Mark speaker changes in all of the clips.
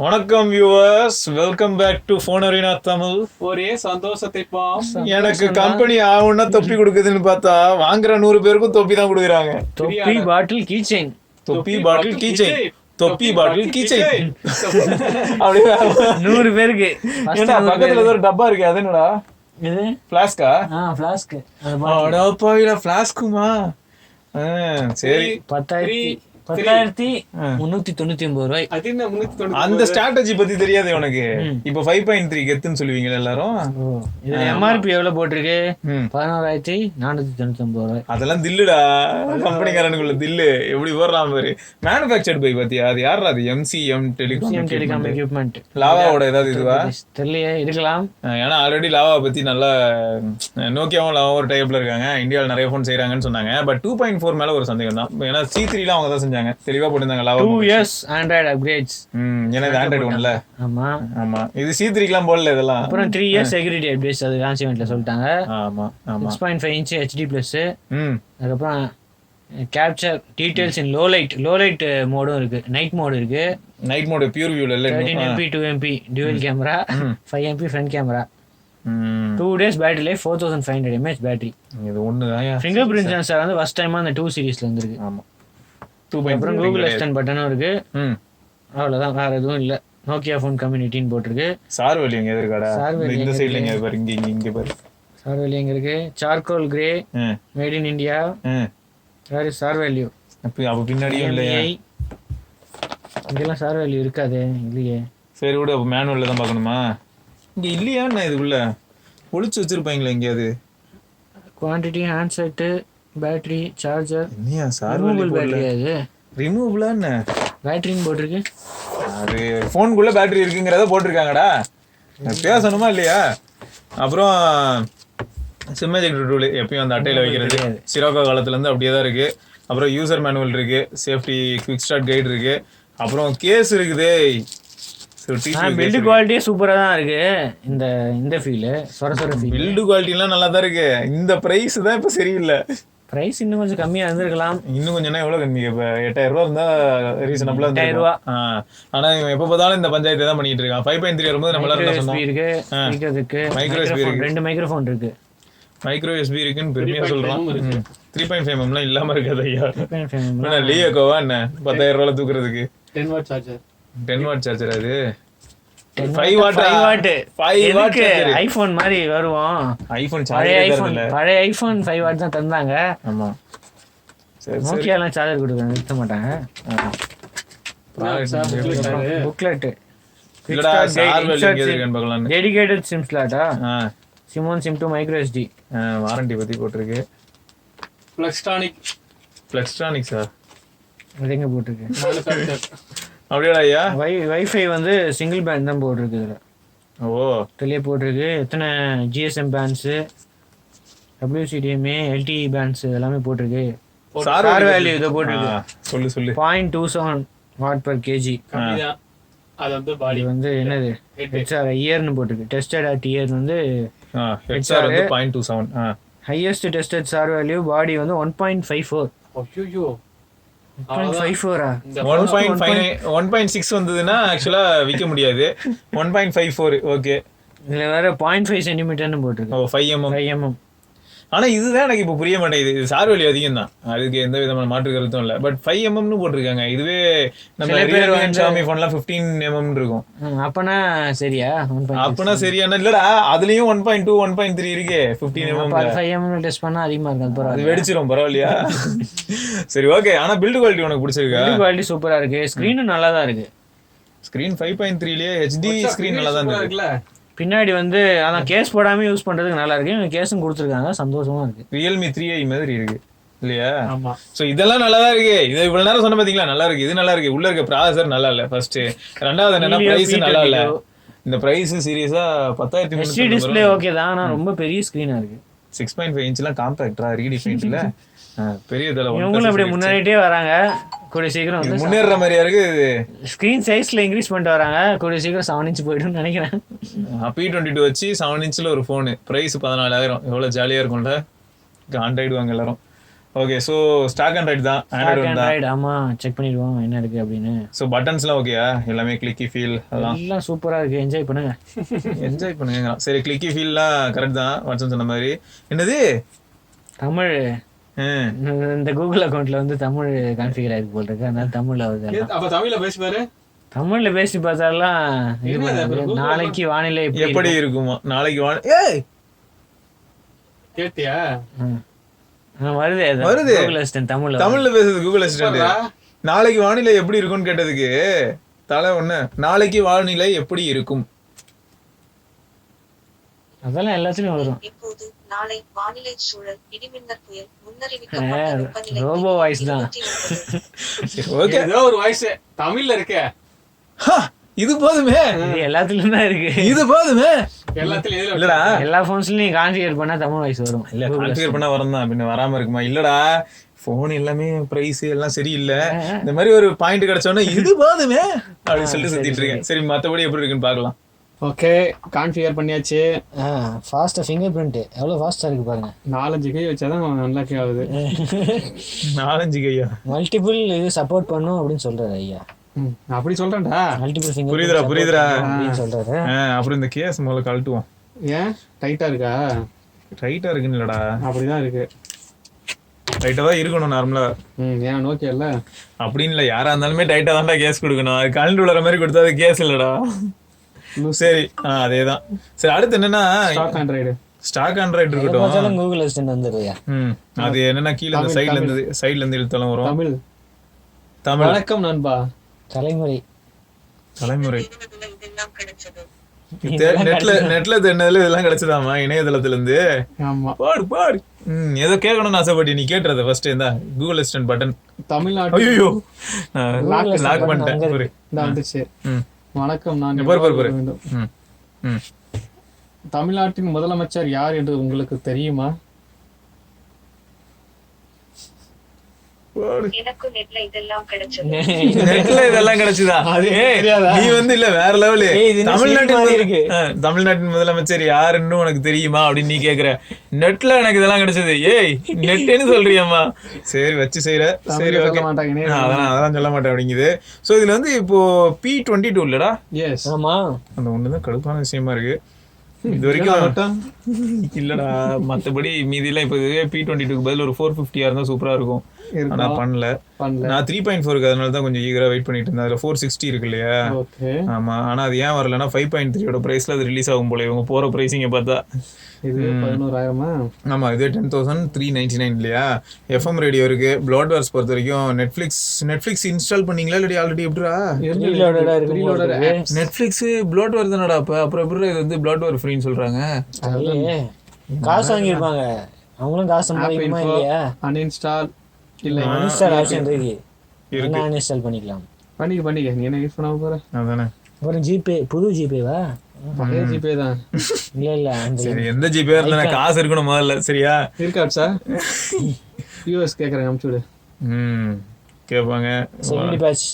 Speaker 1: வணக்கம் viewers, welcome back to phone arena Tamil.
Speaker 2: ஒரே சந்தோஷத்தை
Speaker 1: எனக்கு கம்பெனி ஆகும்னா தொப்பி கொடுக்குதுன்னு பார்த்தா வாங்குற 100 பேருக்கும் தொப்பி தான் கொடுக்குறாங்க.
Speaker 3: தொப்பி பாட்டில் கீச்சைன்,
Speaker 1: தொப்பி பாட்டில் கீச்சைன், தொப்பி பாட்டில் கீச்சைன் அப்படி
Speaker 3: 100 பேருக்கு.
Speaker 1: ஏன்னா பக்கத்துல ஒரு டப்பா இருக்கு, அது என்னடா
Speaker 3: இது?
Speaker 1: ஃபிளாஸ்கா?
Speaker 3: ஃபிளாஸ்க்.
Speaker 1: அடப்பாவில ஃபிளாஸ்குமா? சரி,
Speaker 3: 10,399 ரூபாய்.
Speaker 1: அந்த ஸ்ட்ராட்டஜி பத்தி தெரியாது உனக்கு. இப்ப 5.3 கெத்துன்னு சொல்லுவீங்க எல்லாரும்.
Speaker 3: இதுல எம்ஆர்பி எவ்வளவு போட்டிருக்கு? 11,499 ரூபாய்.
Speaker 1: அதெல்லாம் தில்லுடா, கம்பெனிக்காரனுக்குள்ள தில்லு. எப்படி போடுறான் பாரு. மேனுஃபேக்சர்ட் பை பாத்தியா? அது யாரா? அது எம்சிஎம் டெலிகாம்
Speaker 3: எக்யூப்மெண்ட்.
Speaker 1: லாவாவோட ஏதாவது இதுவா
Speaker 3: தெரியலையே, இருக்கலாம்.
Speaker 1: ஏன்னா ஆல்ரெடி லாவா பத்தி நல்லா நோக்கியாவும் லாவும் ஒரு டைப்ல இருக்காங்க. இந்தியாவில் நிறைய போன் செய்யறாங்கன்னு சொன்னாங்க. பட் 2.4 மேல ஒரு சந்தேகம் தான். ஏன்னா C3 லாம் அவங்க தான் செஞ்சாங்க, தெளிவா போட்டுருந்தாங்க. Lava
Speaker 3: 2 years Android upgrades.
Speaker 1: ஏன்னா இது Android ஒன்ல.
Speaker 3: ஆமா
Speaker 1: ஆமா, இது C3 லாம் போடல இதெல்லாம்.
Speaker 3: அப்புறம் 3 years security updates அது லான்ச் இவென்ட்ல சொல்லிட்டாங்க.
Speaker 1: ஆமா ஆமா,
Speaker 3: 6.5 inch HD plus. அதுக்கப்புறம் capture details in low light மோடும் இருக்கு, நைட் மோடு இருக்கு.
Speaker 1: நைட் மோடு பியூர் வியூல இல்ல.
Speaker 3: 13 MP 2 MP dual camera, 5 MP front camera. 2 days battery life, 4500 mAh battery.
Speaker 1: இது ஒண்ணுதான்.
Speaker 3: fingerprint sensor வந்து ஃபர்ஸ்ட் டைமா அந்த 2 சீரிஸ்ல வந்திருக்கு.
Speaker 1: ஆமா,
Speaker 3: அப்புறம் கூகுள் அசிஸ்டன்ட் பட்டனும் இருக்கு. அவ்வளவுதான், வேற எதுவும் இல்ல. நோக்கியா ஃபோன் கம்யூனிட்டின்னு போட்டிருக்கு.
Speaker 1: சார்வெளி எங்க எதிர்காடா? இந்த சைடுல எங்க பாரு, இங்க பாரு.
Speaker 3: சார்வெளி எங்க இருக்கு? Charcoal grey, made in India. வேற சார்வெல்யூ
Speaker 1: அப்ப பின்னாடியும் இல்லையா?
Speaker 3: இங்கெல்லாம் சார்வெல்யூ இருக்காதே, இல்லையே.
Speaker 1: சரி விட, அப்ப மேனுவல்ல தான் பார்க்கணுமா? இங்க இல்லையா? நான் இதுக்குள்ள ஒளிச்சு வச்சிருப்பாங்களா எங்கேயாவது?
Speaker 3: Quantity, handset, battery, charger.
Speaker 1: இல்லையா? சார்வெளி
Speaker 3: பேட்டரி அது
Speaker 1: ரிமூவபிளா என்ன?
Speaker 3: பேட்டரின்னு போட்டிருக்கு.
Speaker 1: அது போனுக்குள்ள பேட்டரி இருக்குங்கிறத போட்டிருக்காங்கடா, பேசணுமா இல்லையா? அப்புறம் சிம் எஜெக்டர் டூல் எப்பயும் அந்த அட்டையில வைக்கிறது, சிரோகா காலத்துல இருந்து அப்படியே தான் இருக்கு. அப்புறம் யூசர் மேனுவல் இருக்கு, சேஃப்டி குவிக் ஸ்டார்ட் கைடு இருக்கு, அப்புறம் கேஸ் இருக்குது.
Speaker 3: பில்டு குவாலிட்டியே சூப்பரா தான் இருக்கு. இந்த ஃபீல் சொர ஃபீல்.
Speaker 1: பில்டு குவாலிட்டி எல்லாம் நல்லா தான் இருக்கு. இந்த பிரைஸ் தான் இப்ப சரியில்லை.
Speaker 3: பிரைஸ் இன்னும் கொஞ்சம் கம்மியா இருந்திருக்கலாம்.
Speaker 1: இன்னும் கொஞ்சம்னா எவ்வளவு கம்மி? இப்ப 8000 ரூபா இருந்தா ரீசனபிளா
Speaker 3: 8000 ரூபா.
Speaker 1: ஆனா இவன் எப்ப பார்த்தாலும் இந்த பஞ்சாயத்தை தான் பண்ணிட்டு இருக்கான். 5.3 வரும்போது நம்ம எல்லாரும் சொன்னோம்
Speaker 3: இருக்கு, மைக்ரோ எஸ்பி இருக்கு, 2 மைக்ரோஃபோன் இருக்கு.
Speaker 1: மைக்ரோ எஸ்பி இருக்குன்னு பெருமையா சொல்றான். 3.5 mm இல்லாம இருக்காது ஐயா. லியோகோவா என்ன 10,000 ரூபாய் தூக்குறதுக்கு?
Speaker 2: 10 வாட் சார்ஜர்.
Speaker 1: 10 watt charger. அது
Speaker 3: 5 வாட் ஐபோன் மாதிரி வருவோம்.
Speaker 1: ஐபோன்
Speaker 3: பழைய ஐபோன் 5 வாட் தான் தந்தாங்க.
Speaker 1: ஆமா, சரி
Speaker 3: நோக்கியா எல்லாம் சார்ஜர் கொடுக்க நிறுத்த மாட்டாங்க. புக்லெட்
Speaker 1: இல்லடா, சார்வெல் எங்க இருக்குன்னு பார்க்கலாம்.
Speaker 3: டெடிகேட்டட் சிம் ஸ்லாட்டா? Sim 1 sim 2 micro SD.
Speaker 1: Warranty பத்தி போட்டுருக்கு. ஃப்ளெக்ஸ்ட்ரானிக்ஸா?
Speaker 3: அது எங்க போட்டுருக்கு?
Speaker 1: அப்படியாடா ஐயா?
Speaker 3: வைஃபை வந்து சிங்கிள் பேண்ட் தான் போட்டிருக்கு இதுல. ஓ, தெளிய போட்டிருக்கு. எத்தனை GSM bands, WCDMA, LTE bands எல்லாமே போட்டிருக்கு. சார் வேல்யூ இதை போட்டிருக்கு. சொல்லு 0.27 வாட் per kg.
Speaker 2: அது வந்து பாடி
Speaker 3: வந்து என்னது HR இயர்னு போட்டிருக்கு. டெஸ்டட் அட் இயர் வந்து
Speaker 1: HR வந்து 0.27.
Speaker 3: ஹையஸ்ட் டெஸ்டட் சார் வேல்யூ பாடி வந்து 1.54.
Speaker 2: ஐயோ,
Speaker 1: 1.6 வந்ததுன்னா ஆக்சுவலா விற்க முடியாது. 1.54. ஓகே,
Speaker 3: இதுல வேற 0.5 சென்டிமீட்டர்னு போட்டிருக்கு. 5 mm.
Speaker 1: ஆனா இதுதான் எனக்கு இப்ப புரிய மாட்டேங்குது. இது சார் வேல்யூ அதிகம் தான், அதுக்கு எந்த விதமான மாற்று கருத்தும் இல்ல. பட் 5 mm போட்டிருக்காங்க. இதுவே நம்ம Xiaomi போன்லாம் 15 mm இருக்கும்.
Speaker 3: அப்பனா சரியா?
Speaker 1: அப்பனா சரியான இல்லடா, அதுலயும் 1.2 1.3 இருக்கு. 15 mm
Speaker 3: 5 mm டெஸ்ட் பண்ணா அதிகமா இருக்கு.
Speaker 1: அது வெடிச்சிரும், பரவாயில்லையா? சரி, ஓகே. ஆனா பில்ட் குவாலிட்டி உனக்கு பிடிச்சிருக்கா?
Speaker 3: பில்ட் குவாலிட்டி சூப்பரா இருக்கு. ஸ்கிரீனும் நல்லா தான் இருக்கு.
Speaker 1: ஸ்கிரீன் 5.3லயே HD ஸ்கிரீன் நல்லா தான் இருக்கு.
Speaker 3: பின்னாடி வந்து அதான் கேஸ் போடாம யூஸ் பண்றதுக்கு நல்லா இருக்கு. கேஸும் கொடுத்துருக்காங்க, சந்தோஷமா இருக்கு.
Speaker 1: Realme 3i மாதிரி இருக்கு இல்லையா? ஆமா. சோ இதெல்லாம் நல்லா தான் இருக்கு. இது இவ்வளவு நேரம் சொன்ன பாத்தீங்களா, நல்லா இருக்கு. இது நல்லா இருக்கு. உள்ள இருக்க ப்ராசஸர் நல்லா இல்ல ஃபர்ஸ்ட். ரெண்டாவது என்னன்னா பிரைஸ் நல்லா இல்ல. இந்த பிரைஸ் சீரியஸா 10,300.
Speaker 3: டிஸ்ப்ளே ஓகே தான், ஆனா ரொம்ப பெரிய ஸ்கிரீனா இருக்கு.
Speaker 1: 6.5 இன்ச்லாம் காம்பாக்டா ரீடிஃபைன்ட்ல பெரிய தல.
Speaker 3: இவங்களும் அப்படியே முன்னாடிட்டே வராங்க. கூடிய சீக்கிரம் வந்து
Speaker 1: முன்னேற மாதிரியா இருக்கு.
Speaker 3: ஸ்கிரீன் சைஸ்ல இன்க்ரீஸ் பண்ணிட்டு வராங்க. கூடிய சீக்கிரம் 7 inch போயிடும்னு நினைக்கிறேன்.
Speaker 1: P22 வச்சு 7 inchல ஒரு போனு, பிரைஸ் 14,000. எவ்வளவு ஜாலியா இருக்கும்ல, ஆண்ட்ராய்டு வாங்க எல்லாரும். ஓகே ஸோ ஸ்டாக் ஆண்ட்ராய்டு தான், ஆண்ட்ராய்டு தான்.
Speaker 3: ஆண்ட்ராய்டு ஆமா, செக் பண்ணிடுவோம் என்ன இருக்கு அப்படின்னு.
Speaker 1: ஸோ பட்டன்ஸ்லாம் ஓகேயா? எல்லாமே கிளிக்கி ஃபீல் அதெல்லாம்
Speaker 3: எல்லாம் சூப்பரா இருக்கு, என்ஜாய் பண்ணுங்க.
Speaker 1: என்ஜாய் பண்ணுங்க. சரி, கிளிக்கி ஃபீல்லாம் கரெக்ட் தான் வாட்சன் சொன்ன மாதிரி. என்னது
Speaker 3: தமிழ் இந்த கூகுள் அக்கௌண்ட்ல வந்து தமிழ் கான்ஃபிகர் ஆயிருக்கு போல் இருக்கு, அதனால தமிழ்ல வருது.
Speaker 2: அப்ப தமிழ்ல பேசி பாரு.
Speaker 3: தமிழ்ல பேசி பார்த்தாலாம் இது பண்ணாது. நாளைக்கு வானிலை
Speaker 1: எப்படி இருக்குமா? நாளைக்கு ஏய்
Speaker 2: கேட்டியா?
Speaker 3: வருது
Speaker 1: வருது.
Speaker 3: கூகுள் அசிஸ்டன்ட்
Speaker 1: தமிழ்ல பேசுது கூகுள் அசிஸ்டன்ட். நாளைக்கு வானிலை எப்படி இருக்கும்னு கேட்டதுக்கு தலை ஒண்ணு, நாளைக்கு வானிலை எப்படி இருக்கும்
Speaker 3: அதெல்லாம் எல்லாத்துலயும் வரும்.
Speaker 4: இப்போது நாளை வானிலை சூழல் இடிமின்னல் புயல் முன்னறிவிக்கப்பட்ட வெப்பநிலை
Speaker 3: ரோபோ வாய்ஸ் தான்.
Speaker 1: ஓகே,
Speaker 2: ஏதோ ஒரு வாய்ஸ் தமிழ்ல இருக்கே,
Speaker 1: இது போதுமே.
Speaker 3: இது எல்லாத்துலயும் தான் இருக்கு,
Speaker 1: இது போதுமே.
Speaker 2: எல்லாத்துலயும்
Speaker 1: இல்லடா,
Speaker 3: எல்லா போன்ஸ்லயும் நீ கான்ஃபிகர் பண்ணா தமிழ் வாய்ஸ் வரும்.
Speaker 1: இல்ல கான்ஃபிகர் பண்ணா வரும் தான், பின்ன வராம இருக்குமா? இல்லடா, போன் எல்லாமே பிரைஸ் எல்லாம் சரியில்லை, இந்த மாதிரி ஒரு பாயிண்ட் கிடைச்சோன்னா இது போதுமே அப்படின்னு சொல்லிட்டு சுத்திட்டு இருக்கேன். சரி, மத்தபடி எப்படி இருக்குன்னு பாக்கலாம்.
Speaker 2: ஓகே, கான்ஃபிகர் பண்ணியாச்சு.
Speaker 3: ஃபாஸ்டா ஃபிங்கர் பிரிண்ட் எவ்வளவு ஃபாஸ்டா இருக்கு பாருங்க.
Speaker 2: 4-5 கை வச்சாதான் நல்லா ஆகுது.
Speaker 1: 4-5 கையா?
Speaker 3: மல்டிபிள் இது சப்போர்ட் பண்ணும் அப்படின்னு சொல்றாரு ஐயா.
Speaker 2: அப்படி சொல்றேன்டா.
Speaker 3: மல்டிபிள் ஃபிங்கர்
Speaker 1: புரியுதுடா
Speaker 3: அப்படின்னு சொல்றாரு.
Speaker 1: அப்புறம் இந்த கேஸ் முதல்ல கழட்டுவோம்.
Speaker 2: ஏன் டைட்டா இருக்கா?
Speaker 1: டைட்டா இருக்குன்னு இல்லடா,
Speaker 2: அப்படிதான் இருக்கு.
Speaker 1: டைட்டா தான் இருக்கணும் நார்மலா.
Speaker 2: ஏன் நோக்கியா இல்ல
Speaker 1: அப்படின்னு இல்ல, யாரா இருந்தாலுமே டைட்டா தான்டா கேஸ் கொடுக்கணும். அது கழண்டு விழுற மாதிரி கொடுத்தா அது கேஸ் இல்லடா. சரி, அதேதான். சரி, அடுத்து என்னன்னா ஸ்டாக் ஆண்ட்ராய்டு இருக்கட்டும்.
Speaker 3: கூகுள் அசிஸ்டன்ட் வந்துருயா.
Speaker 1: அது என்னன்னா கீழ இந்த சைடுல இருந்து இழுத்தாலும் வரும்.
Speaker 2: தமிழ். வணக்கம் நண்பா.
Speaker 3: தலைமுறை
Speaker 1: நெட்ல தேடினதுல இதெல்லாம் கிடைச்சதாமா இணையதளத்துல இருந்து?
Speaker 2: ஆமா,
Speaker 1: பாடு ஏதோ கேட்கணும்னு ஆசைப்பட்டு நீ கேட்டுறத ஃபர்ஸ்ட் இந்த கூகுள் அசிஸ்டன்ட் பட்டன்.
Speaker 2: தமிழ்நாடு.
Speaker 1: ஐயோ, லாக் பண்ணிட்டேன்.
Speaker 2: வந்துச்சு. வணக்கம், நான் தமிழ்நாட்டின் முதலமைச்சர் யார் என்று உங்களுக்கு தெரியுமா?
Speaker 4: இதெல்லாம்
Speaker 1: கிடைச்சதா? நீ வந்து இல்ல வேற லெவலு. தமிழ்நாட்டின் முதலமைச்சர் யாருன்னு உனக்கு தெரியுமா அப்படின்னு நீ கேக்குற. நெட்ல எனக்கு இதெல்லாம் கிடைச்சது. ஏய், நெட்னு சொல்றியம்மா? சரி, வச்சு செய்யற. சரி, ஓகே, அதெல்லாம் சொல்ல மாட்டேன் அப்படிங்குது. சோ இதுல வந்து இப்போ P22 இல்லடா?
Speaker 3: ஆமா,
Speaker 1: அந்த ஒண்ணுதான் கடுப்பான விஷயமா இருக்கு இது வரைக்கும். இல்லடா, மத்தபடி மீதி எல்லாம் இப்ப P22 பதில் ஒரு 450 இருந்தா சூப்பரா இருக்கும். ஆனா பண்ணல. நான் 3.4 அதனாலதான் கொஞ்சம் ஈகரா வெயிட் பண்ணிட்டு இருந்தேன். அதுல 460 இருக்கு இல்லையா? ஆமா, ஆனா அது ஏன் வரலன்னா 5.3 பிரைஸ்ல அது ரிலீஸ் ஆகும் போல இவங்க போற பிரைசிங்க பார்த்தா.
Speaker 2: இது 11,000.
Speaker 1: ஆமா, இது 10,399 இல்லையா? எஃப்எம் ரேடியோ இருக்கு. ப்ளாட்வேர்ஸ் பொறுத்த வரைக்கும் நெட்ஃபிளிக்ஸ் இன்ஸ்டால் பண்ணீங்களா இல்லடி ஆல்ரெடி? எப்படிடா நெட்ஃபிளிக்ஸ் ப்ளாட்வேர் தானடா? அப்புறம் எப்படி இது வந்து ப்ளாட்வேர் ஃப்ரீன்னு சொல்றாங்க?
Speaker 3: காசு வாங்கிருப்பாங்க அவங்களும். காசு சம்பாதிக்குமா இல்லையா?
Speaker 2: அன்இன்ஸ்டால் இல்ல
Speaker 3: இன்ஸ்டால் ஆப்ஷன் இருக்கு, என்ன அன்இன்ஸ்டால் பண்ணிக்கலாம்.
Speaker 2: பண்ணிக்க. நீ என்ன யூஸ் பண்ண போற?
Speaker 1: அதானே.
Speaker 3: ஒரு ஜிபே, புது ஜிபேவா?
Speaker 2: பழைய ஜிபே தான்.
Speaker 3: இல்ல
Speaker 1: சரி, எந்த ஜிபே இருந்தா காசு இருக்கணும் முதல்ல. சரியா?
Speaker 2: இருக்கா சார்? யூஎஸ் கேக்குறாங்க, அனுப்பிச்சு விடு.
Speaker 1: கேட்பாங்க.
Speaker 3: பேட்ச்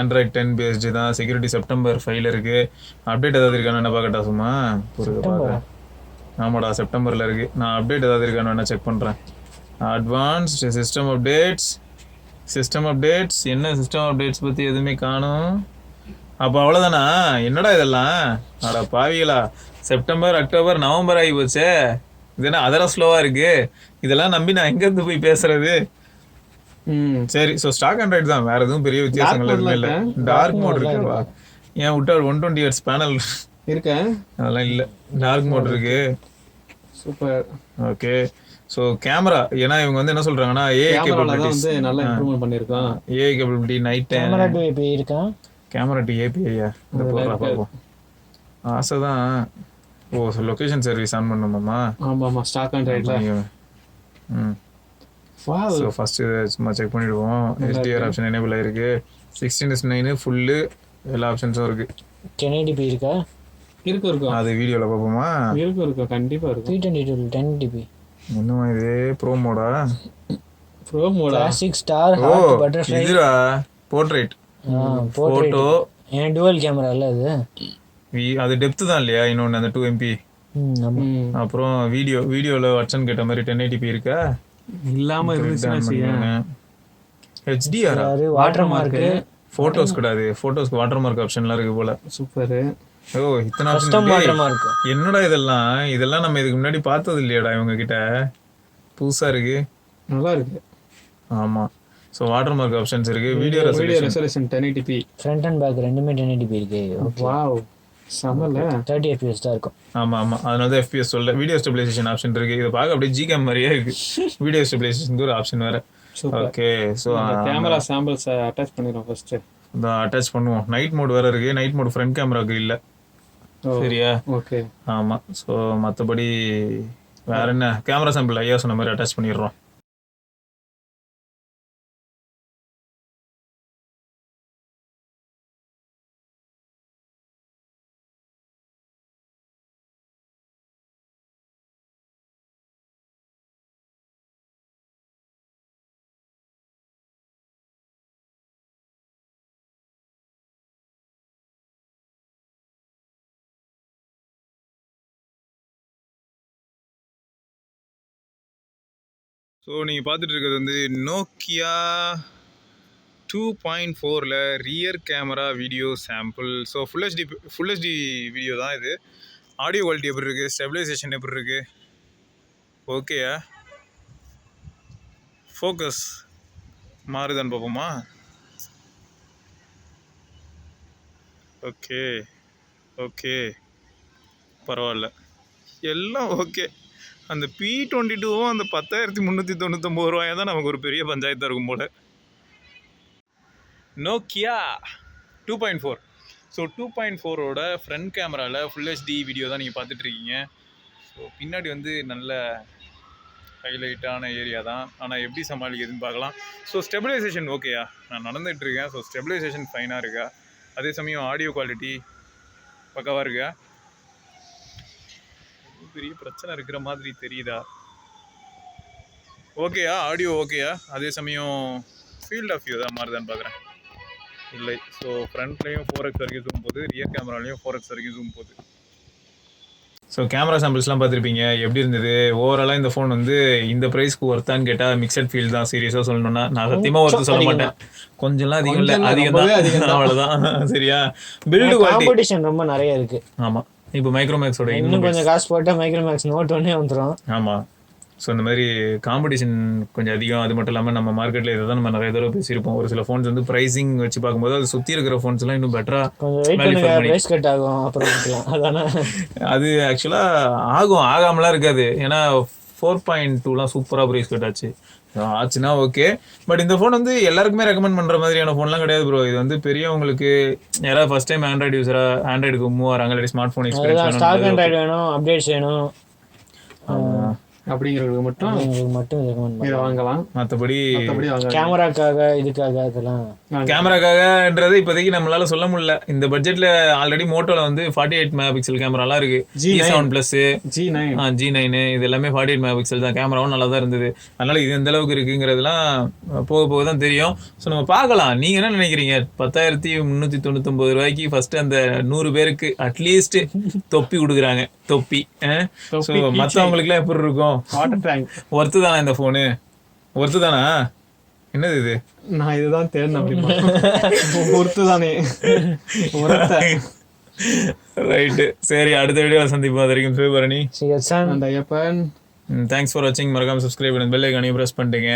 Speaker 1: ஆண்ட்ராய்ட் 10 பேஸ்டு தான். செக்யூரிட்டி செப்டம்பர் 5 இருக்கு. அப்டேட் ஏதாவது இருக்கான்னு என்ன பார்க்கட்டா? சும்மா பாக்க. ஆமாடா, செப்டம்பர்ல இருக்கு. நான் அப்டேட் ஏதாவது இருக்கான்னு வேணா செக் பண்றேன். அட்வான்ஸ்டு சிஸ்டம் அப்டேட்ஸ் என்ன சிஸ்டம் அப்டேட்ஸ் பத்தி எதுவுமே காணும். அப்ப அவ்வளவுதானா? என்னடா இதெல்லாம்? அட பாவிகளா, செப்டம்பர், அக்டோபர், நவம்பர் ஆகி போச்சே. இது என்ன அதெல்லாம் ஸ்லோவா இருக்கு? இதெல்லாம் நம்பி நான் எங்க இருந்து போய் பேசுறது? சரி, ஸோ ஸ்டாக் ஆண்ட்ராய்டு தான், வேற எதுவும் பெரிய வித்தியாசங்கள் எதுவுமே இல்லை. டார்க் மோட் இருக்குவா? ஏன் விட்டா 120 Hz பேனல்
Speaker 2: இருக்கு?
Speaker 1: அதெல்லாம் இல்லை, டார்க் மோட் இருக்கு.
Speaker 2: சூப்பர்.
Speaker 1: ஓகே, ஸோ கேமரா, ஏன்னா இவங்க வந்து என்ன சொல்றாங்கன்னா ஏஐ கேப்பபிலிட்டிஸ்
Speaker 2: வந்து நல்லா இம்ப்ரூவ்மென்ட் பண்ணிருக்கான்.
Speaker 1: AI capability night time
Speaker 3: camera two API இருக்கா?
Speaker 1: கேமரா டு ஏபிஐயா? இந்த போறா பாப்போம். ஆசைதான். ஓ, லொகேஷன் சர்வீஸ் ஆன் பண்ணுமாமா?
Speaker 2: ஆமாமா, ஸ்டாக் ஆண்ட்ராய்ட்ல. வாவ்.
Speaker 1: சோ ஃபர்ஸ்ட் சும்மா செக் பண்ணிடுவோம். HDR ஆப்ஷன் எனேபிள் ஆயிருக்கு. 16:9 ஃபுல் எல்லா ஆப்ஷன்ஸும் இருக்கு.
Speaker 3: 1080p இருக்கா?
Speaker 2: இருக்கு.
Speaker 1: அது வீடியோல பாப்போமா?
Speaker 2: இருக்கு, கண்டிப்பா இருக்கு.
Speaker 3: 322 1080p.
Speaker 1: என்னமா இது? ப்ரோ மோடா?
Speaker 3: Classic star heart butterfly.
Speaker 1: இதுடா போர்ட்ரேட். போட்டோ
Speaker 3: ஏன் டுவல் கேமரா இல்ல அது?
Speaker 1: அது டெப்த் தான் இல்லையா? இன்னொன்னு அந்த 2MP. அப்புறம் வீடியோல வாட்சன் கேட்ட மாதிரி 1080p இருக்கா?
Speaker 2: இல்லாம இருந்துச்சுன்னா
Speaker 1: ஹெச்டிஆரா
Speaker 3: வாட்டர் மார்க்கு
Speaker 1: போட்டோஸ் கூடாது, போட்டோஸ்க்கு வாட்டர் மார்க் ஆப்ஷன்லாம் இருக்கு போல.
Speaker 2: சூப்பர்.
Speaker 1: ஓ இத்தனை
Speaker 3: கஸ்டம்
Speaker 1: ஆப்ஷன்.
Speaker 3: Water mark.
Speaker 1: என்னடா இதெல்லாம் நம்ம இதுக்கு முன்னாடி பார்த்தது இல்லையாடா இவங்க கிட்ட, புதுசா இருக்கு.
Speaker 2: நல்லா இருக்கு.
Speaker 1: ஆமா. ஸோ வாட்டர் மார்க் ஆப்ஷன்ஸ் இருக்கு. Video
Speaker 2: resolution 1080p,
Speaker 3: front and back ரெண்டுமே 1080p இருக்கு.
Speaker 2: வாவ் சமல
Speaker 3: 30 fps தான் இருக்கும்.
Speaker 1: ஆமா ஆமா, அதனால தான் FPS சொல்ல. வீடியோ ஸ்டெபிலைசேஷன் ஆப்ஷன் இருக்கு. இதை பார்க்க அப்படியே ஜிகேம் மாதிரியே இருக்கு. வீடியோ ஸ்டெபிலைசேஷன் ஒரு ஆப்ஷன் வேற. Okay, so
Speaker 2: camera samples attach பண்ணிடுறோம் ஃபர்ஸ்ட்.
Speaker 1: அட்டாச் பண்ணுவோம். நைட் மோட் வேற இருக்கு. நைட் மோட் ஃப்ரண்ட் கேமராக்கு இல்ல. சரியா?
Speaker 2: ஓகே.
Speaker 1: ஆமா. ஸோ மற்றபடி வேற என்ன, கேமரா சாம்பிள் ஐயா சொன்ன மாதிரி அட்டாச் பண்ணிடுறோம். ஸோ நீங்கள் பார்த்துட்டு இருக்கிறது வந்து நோக்கியா 2.4ல் rear camera video sample. So full HD video தான் இது. ஆடியோ குவாலிட்டி எப்படி இருக்குது, ஸ்டெபிலைசேஷன் எப்படி இருக்குது, ஓகேயா? ஃபோக்கஸ் மாறுதான்னு பார்ப்போமா? ஓகே ஓகே, பரவாயில்ல, எல்லாம் ஓகே. அந்த P22வும் அந்த 10,399 ரூபாயா தான் நமக்கு ஒரு பெரிய பஞ்சாயத்தாக இருக்கும் போல். நோக்கியா 2.4. ஸோ 2.4ஓட ஃப்ரண்ட் கேமராவில் ஃபுல் ஹெச்டி வீடியோ தான் நீங்கள் பார்த்துட்ருக்கீங்க. ஸோ பின்னாடி வந்து நல்ல ஹைலைட்டான ஏரியா தான், ஆனால் எப்படி சமாளிக்கிறதுன்னு பார்க்கலாம். ஸோ ஸ்டெபிலைசேஷன் ஓகேயா? நான் நடந்துகிட்ருக்கேன். ஸோ ஸ்டெபிலைசேஷன் ஃபைனாக இருக்கா? அதே சமயம் ஆடியோ குவாலிட்டி பக்காவாக இருக்கா? பெரிய பிரச்சனை இருக்கிற மாதிரி தெரியுதா? ஓகேயா? ஆடியோ ஓகேயா? அதே சமயம் ஃபீல்ட் ஆஃப் வியூ தான் மாறுதான்னு பார்க்குறேன். இல்லை. ஸோ ஃப்ரண்ட்லேயும் 4x வரைக்கும் ஜூம் போகுது, ரியர் கேமராலையும் 4x வரைக்கும் ஜூம் போகுது. ஸோ கேமரா சாம்பிள்ஸ்லாம் பார்த்துருப்பீங்க, எப்படி இருந்தது? ஓவராலாக இந்த ஃபோன் வந்து இந்த ப்ரைஸ்க்கு ஒர்த்தான்னு கேட்டால் மிக்சட் ஃபீல் தான். சீரியஸாக சொல்லணும்னா நான் சத்தியமாக ஒர்த்து சொல்ல மாட்டேன். கொஞ்சம்லாம் அதிகம் இல்லை, அதிகம் தான், அவ்வளோதான். சரியா? பில்டு
Speaker 3: காம்படிஷன் ரொம்ப நிறைய இருக்கு.
Speaker 1: ஆமாம். இப்போ மைக்ரோமேக்ஸோட
Speaker 3: இன்னும் கொஞ்சம் காசு போட்டால் மைக்ரோமேக்ஸ் நோட் 1 வந்துடும்.
Speaker 1: ஆமாம். ஸோ இந்த மாதிரி காம்படிஷன் கொஞ்சம் அதிகம். அது மட்டும் இல்லாமல் நம்ம மார்க்கெட்டில் இதை தான் நம்ம நிறைய தடவை பேசியிருப்போம். ஒரு சில ஃபோன்ஸ் வந்து ப்ரைஸிங் வச்சு பார்க்கும்போது அது சுற்றி இருக்கிற ஃபோன்ஸ்லாம் இன்னும் பெட்டராக
Speaker 3: ப்ரைஸ் கட் ஆகும். அப்புறம் அதானே
Speaker 1: அது ஆக்சுவலாக ஆகும், ஆகாமலாம் இருக்காது. ஏன்னா 4.2லாம் சூப்பராக ப்ரைஸ் கட் ஆச்சு. ஆச்சுன்னா ஓகே. பட் இந்த ஃபோன் வந்து எல்லாருக்குமே ரெக்கமெண்ட் பண்ணுற மாதிரியான ஃபோன்லாம் கிடையாது ப்ரோ. இது வந்து பெரியவங்களுக்கு, யாராவது ஃபர்ஸ்ட் டைம் ஆண்ட்ராய்டு யூஸராக ஆண்ட்ராய்டுக்கு மூவ் ஆகிறாங்க, இல்லாட்டி smartphone experience
Speaker 3: stock Android வேணும், அப்டேட்ஸ் வேணும்
Speaker 2: அப்படிங்கிறவங்களுக்கு மட்டும் இதை வாங்கலாம்.
Speaker 1: மற்றபடி
Speaker 3: கேமராக்காக இதுக்காக அதெல்லாம்
Speaker 1: கேமராக்காகன்றது இப்போதைக்கு நம்மளால சொல்ல முடியல. இந்த பட்ஜெட்ல ஆல்ரெடி மோட்டோல வந்து 48 மெகா பிக்சல் கேமராலாம் இருக்கு. G7+ G9 இது எல்லாமே 48 மெகா பிக்சல் தான். கேமராவும் நல்லா தான் இருந்தது. அதனால இது எந்த அளவுக்கு இருக்குங்கிறதுலாம் போக போக தான் தெரியும். ஸோ நம்ம பார்க்கலாம். நீங்க என்ன நினைக்கிறீங்க? 10,399 ரூபாய்க்கு ஃபர்ஸ்ட் அந்த 100 பேருக்கு அட்லீஸ்ட் தொப்பி கொடுக்குறாங்க. தொப்பி மற்றவங்களுக்குலாம் எப்படி இருக்கும்?
Speaker 2: வாட்டர் டேங்க்
Speaker 1: ஒர்த்து தானா இந்த ஃபோனு? ஒர்த்து தானா? என்னது இது?
Speaker 2: நான் இதுதான் தேர்ந்தேன். ஒர்த்து தானே.
Speaker 1: ரைட்டு, சரி, அடுத்த வீடியோவில் சந்திப்போம். அது வரைக்கும் சிவபரணி,
Speaker 3: ஐயப்பன்.
Speaker 1: தேங்க்ஸ் ஃபார் வாட்சிங். மறக்காம சப்ஸ்கிரைப் பண்ணி பெல் ஐகானையும் ப்ரெஸ் பண்ணிட்டீங்க.